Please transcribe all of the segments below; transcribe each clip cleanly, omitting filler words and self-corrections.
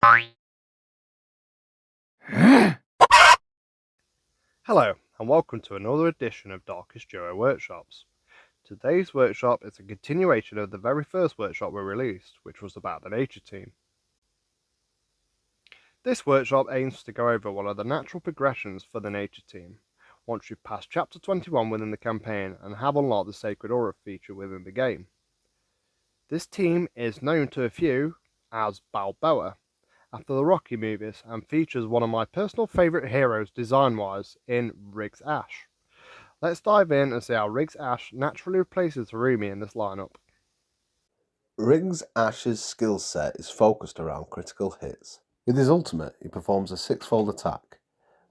Hello, and welcome to another edition of Darkest Duo Workshops. Today's workshop is a continuation of the very first workshop we released, which was about the nature team. This workshop aims to go over one of the natural progressions for the nature team, once you've passed chapter 21 within the campaign and have unlocked the Sacred Aura feature within the game. This team is known to a few as Balboa, after the Rocky movies, and features one of my personal favourite heroes design-wise in Rigz Ash. Let's dive in and see how Rigz Ash naturally replaces Harumi in this lineup. Rigz Ash's skill set is focused around critical hits. With his ultimate, he performs a six-fold attack,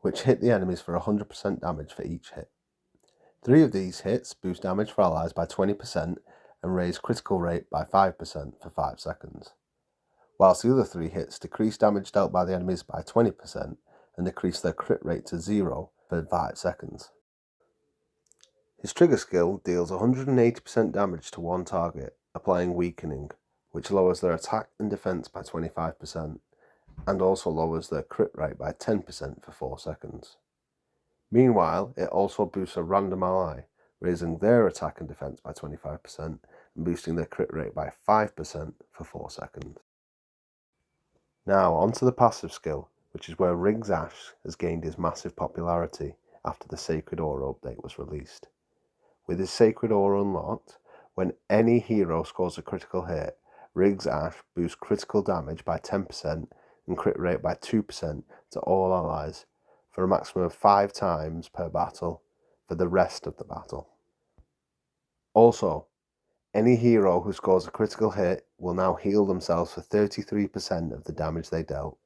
which hit the enemies for 100% damage for each hit. 3 of these hits boost damage for allies by 20% and raise critical rate by 5% for 5 seconds, whilst the other 3 hits decrease damage dealt by the enemies by 20% and decrease their crit rate to 0 for 5 seconds. His trigger skill deals 180% damage to one target, applying weakening, which lowers their attack and defense by 25%, and also lowers their crit rate by 10% for 4 seconds. Meanwhile, it also boosts a random ally, raising their attack and defense by 25% and boosting their crit rate by 5% for 4 seconds. Now onto the passive skill, which is where Rigz Ash has gained his massive popularity after the Sacred Aura update was released. With his Sacred Aura unlocked, when any hero scores a critical hit, Rigz Ash boosts critical damage by 10% and crit rate by 2% to all allies, for a maximum of 5 times per battle for the rest of the battle. Also, any hero who scores a critical hit will now heal themselves for 33% of the damage they dealt.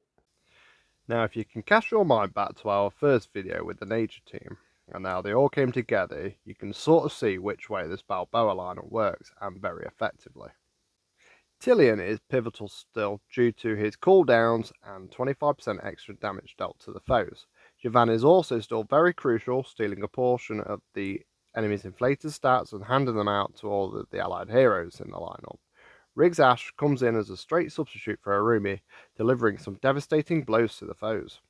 Now, if you can cast your mind back to our first video with the nature team, and how they all came together, you can sort of see which way this Balboa lineup works, and very effectively. Tillian is pivotal still due to his cooldowns and 25% extra damage dealt to the foes. Javan is also still very crucial, stealing a portion of the enemy's inflated stats and handing them out to all of the allied heroes in the lineup. Rigz Ash comes in as a straight substitute for Harumi, delivering some devastating blows to the foes.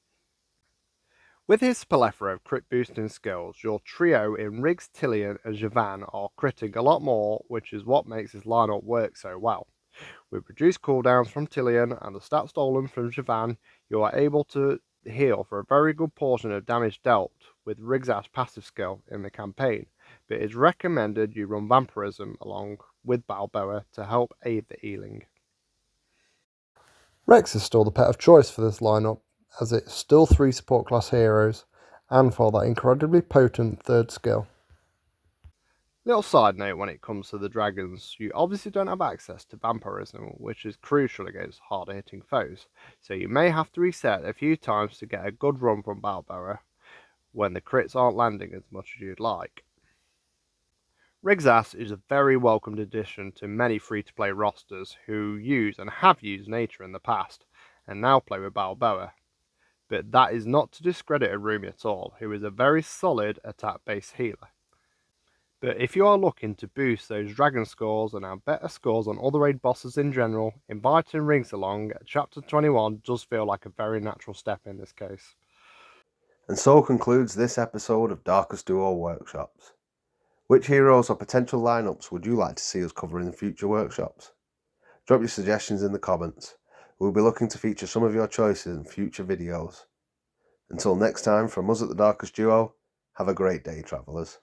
With his plethora of crit boosting skills, your trio in Rigz, Tillian and Javan are critting a lot more, which is what makes his lineup work so well. With reduced cooldowns from Tillian and the stats stolen from Javan, you are able to heal for a very good portion of damage dealt with Rigz Ash passive skill in the campaign, but it is recommended you run Vampirism along with Balboa to help aid the healing. Rex is still the pet of choice for this lineup, as it's still 3 support class heroes, and for that incredibly potent third skill. Little side note when it comes to the dragons, you obviously don't have access to Vampirism, which is crucial against harder hitting foes, so you may have to reset a few times to get a good run from Balboa when the crits aren't landing as much as you'd like. Rigz Ash is a very welcomed addition to many free-to-play rosters who use and have used nature in the past, and now play with Balboa. But that is not to discredit Harumi at all, who is a very solid attack-based healer. But if you are looking to boost those dragon scores and have better scores on other raid bosses in general, inviting Rigz along at chapter 21 does feel like a very natural step in this case. And so concludes this episode of Darkest Duo Workshops. Which heroes or potential lineups would you like to see us cover in future workshops? Drop your suggestions in the comments. We'll be looking to feature some of your choices in future videos. Until next time, from us at the Darkest Duo, have a great day, travellers.